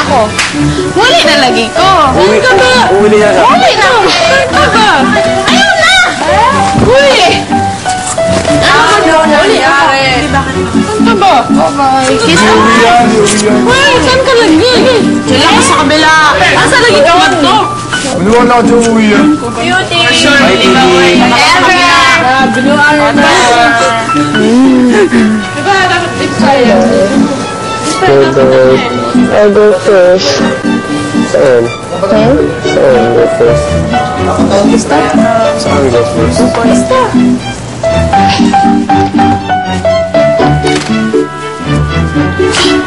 ako. Huli na lagi ko. Uwi ka ba? Uwi na ka. Huli na ako. Ka ba? Ayaw na! Huli! Huli ako. Ka ba? Bye-bye. Kiss mo. Uy, saan ka lagi? Sila ka sa kabila. Asa lagi gawat to? Wala ka dyan uwi yan. Beauty! Bye, baby. Diba, dapat tayo. I'll go first. Saan? Saan go first? Saan go first?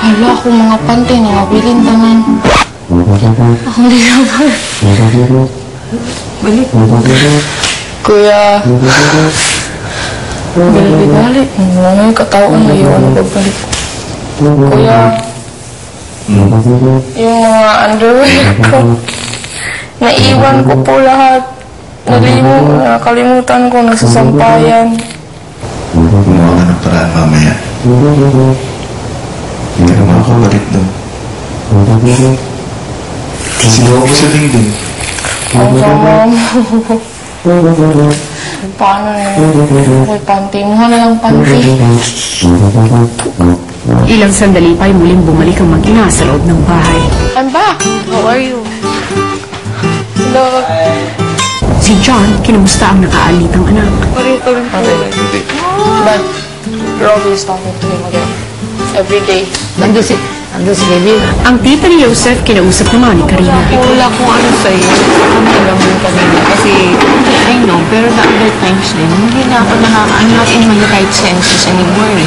Hala ako mga panty na mabilin tanan. Ako hindi naman. Balik. Kuya. Balik. Ano yung katao na iwan ko balik. Kuya. Yung mga underwear ko. Naiwan ko po lahat. Nakalimutan ko. Nagsasampayan. Gumawa ka ng paraan mamaya. Hindi ka makakabalik doon. Sigaw ko sa LinkedIn. Paano na yun? Uy, panty. Muha na lang panty. Ilang sandali pa ay muling bumalik ang mag-ina sa loob ng bahay. I'm back. How are you? Hello. Si John, kinamusta ang nakaalitang anak. Parito rin po. Hindi. But you're always talking to him again. Every day. Nandun si Baby. Ang tita ni Joseph, kinausap naman ni Karina. Wala kung ano sa'yo. Kami lang mo kanina. Kasi, I know, pero the other times din, hindi na ako I'm not in my right senses anymore.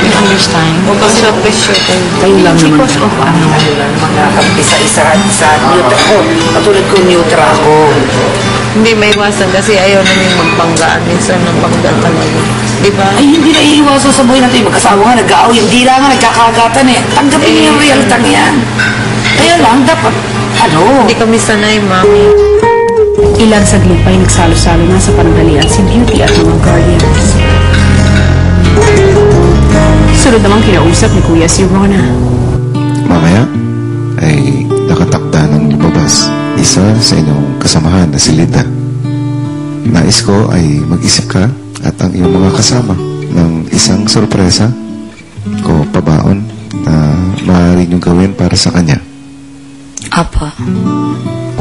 You understand? Huwag kang self-pressure kayo. Kayo lang naman. Because of ano. Mga kampi sa isa. Neutra ko. Katulad ko, neutra ako. Hindi may iwasan kasi ayaw namin magpanggaan. Minsan nagpanggaan talaga. Di ba? Ay, hindi na iiwasan sa buhay natin. Magkasawa nga, nag-aaway. Hindi lang nga, nagkakagatan eh. Tanggapin niyo yung realtang yan. Kaya lang, dapat, Hindi kami sanay, mami. Ilang saglit pa ay nagsalo-salo na sa pananghalian si Beauty at mga guardians. Sunod namang kinausap ni Kuya si Rona. Mamaya ay nakatakda ng lumabas isa sa inyong kasamahan na si Linda. Nais ko ay mag-isip ka at ang iyong mga kasama ng isang sorpresa o pabaon na maaari niyong gawin para sa kanya. Apa.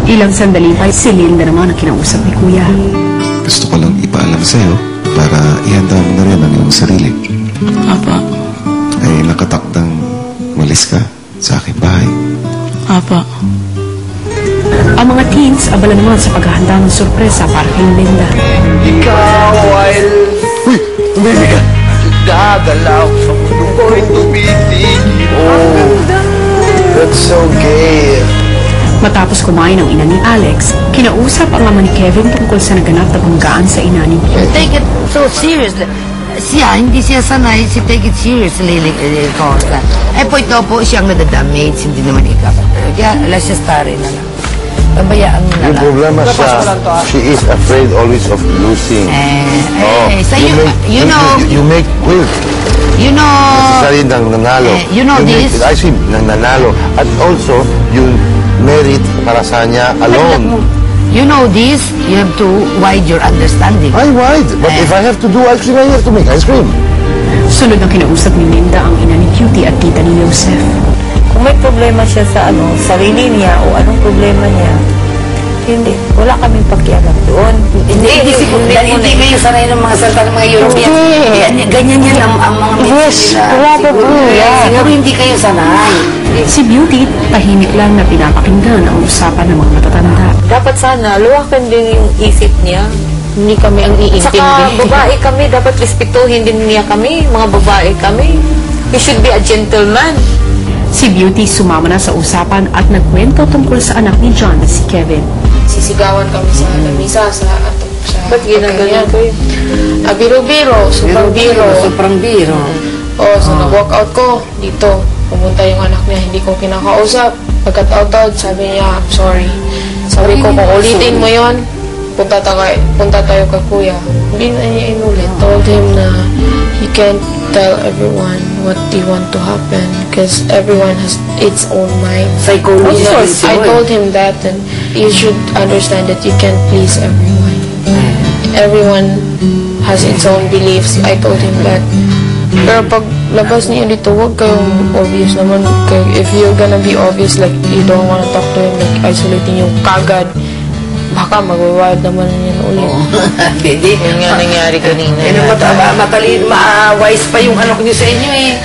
Ilang sandali pa si Linda naman ang kinausap ni Kuya. Gusto ko lang ipaalam sa iyo para ihanda mo na rin ang iyong sarili. Apa. Ay nakatakdang umalis ka sa aking bahay. Apa. Ang mga teens abala naman sa paghahanda ng sorpresa para kay Linda. Ikaw ay... Uy! Tumili ka! Gagalaw sa mundo ko'y tumitigil. Oh, that's so gay. Matapos kumain ang ina ni Alex, kinausap ang ama ni Kevin tungkol sa naganap na banggaan sa ina ni Beauty. Take it so seriously. Hindi siya sanay. Si take it seriously. Poi dopo siyang nadadamage. Hindi naman ikaw. Kaya, let's just start na lang. Pabayaan mo na Yung lang. problema siya, she is afraid always of losing. So you know, you make quilt. you know, Necessary ng nanalo. you know this? I see, ng nanalo. At also, you merit para sa niya alone. You know this, you have to wide your understanding. I wide. But if I have to do ice cream, I have to make ice cream. Sunod ang kinausap ni Linda ang ina ni Beauty at tita ni Joseph. Kung may problema siya sa sarili niya o anong problema niya, hindi, wala kaming pakialam doon. Hindi kayo sanay ng mga salta ng mga Europeans. Ganyan yan ang mga minsan nila. Siguro hindi kayo sanay. Si Beauty, tahimik lang na pinapakinggan ang usapan ng mga matatanda. Dapat sana, luwakan din yung isip niya. Hindi kami ang iintindi. Saka babae kami, dapat respetuhin din niya kami. Mga babae kami. He should be a gentleman. Si Beauty sumama na sa usapan at nagkwento tungkol sa anak ni John na si Kevin. Sisigawan kami sa lamisa sa Ba't ginagawa ko yun? Biro-biro, sobrang biro. Sobrang biro. So nag-walk out ko dito. Pumunta yung anak niya, hindi ko kinakausap. Pagkat-out, sabi niya, I'm sorry. Sabi ko, kung ulitin mo yon, punta tayo kay kuya. Hindi na niya inulit. Told him na he can't tell everyone what you want to happen because everyone has its own mind. Psychology na rin I told him that and you should understand that you can't please everyone. Everyone has its own beliefs. I told him that. Pero pag labas niyo dito, huwag kayong obvious naman. If you're gonna be obvious, like you don't wanna talk to him, like isolating yung kagad, baka mag-wild naman yan ulit. Pwede. Yun nga nangyari kanina. Wise pa yung ano ko niyo sa inyo eh.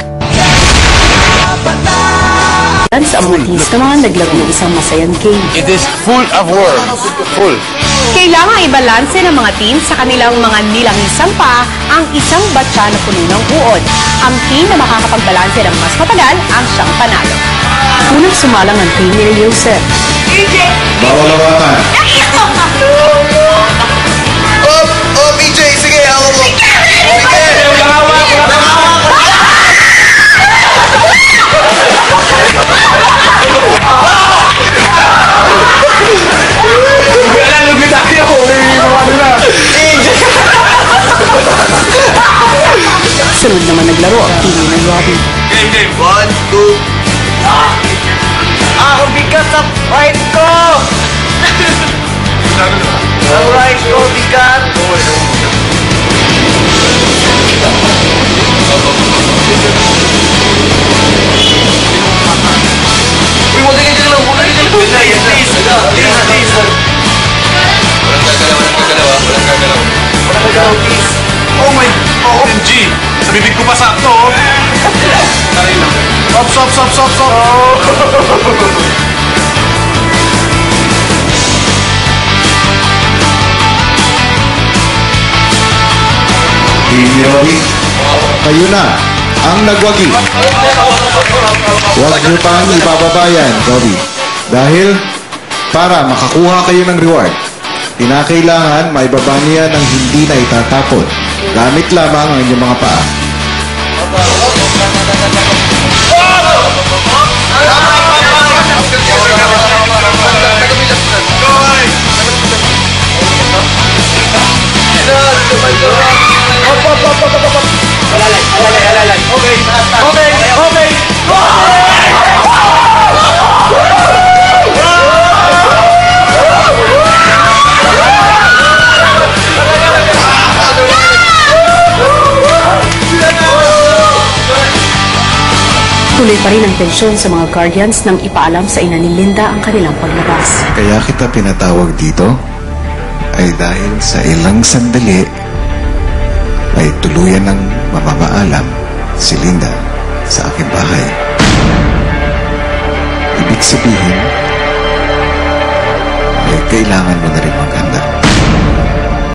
Sa mga teens na mga naglago ng isang masayang game. It is full of worms. Full. Kailangang ibalanse ng mga teens sa kanilang mga nilangisan pa ang isang batya na puno ng uod. Ang team na makakapagbalanse ng mas matagal ang siyang panalo. Unang sumalang ang team ni Joseph. Bawal hawakan. Oh, BJ, sige, ako mo. Sunod naman naglaro ang team ni Robin. Game. 1, 2. Ang bigat sa right ko! Ang right ko, bigat! Uy, wala ka lang. Please. Walang gagalaw, please. Oh my... OMG! Sa bibig ko pa sakto, oh! Stop! Team Robbie, kayo na ang nagwagi. Huwag niyo pang ibababayan, Robbie. Dahil para makakuha kayo ng reward, kinakailangan maibaba niya ng hindi na itatapon. Gamit lamang ang inyong mga paa. Alalay. Okay. Tuloy pa rin ang tensyon sa mga guardians nang ipaalam sa ina ni Linda ang kanilang paglabas. Kaya kita pinatawag dito ay dahil sa ilang sandali ay tuluyan ng mamamaalam si Linda sa aking bahay. Ibig sabihin ay kailangan mo na rin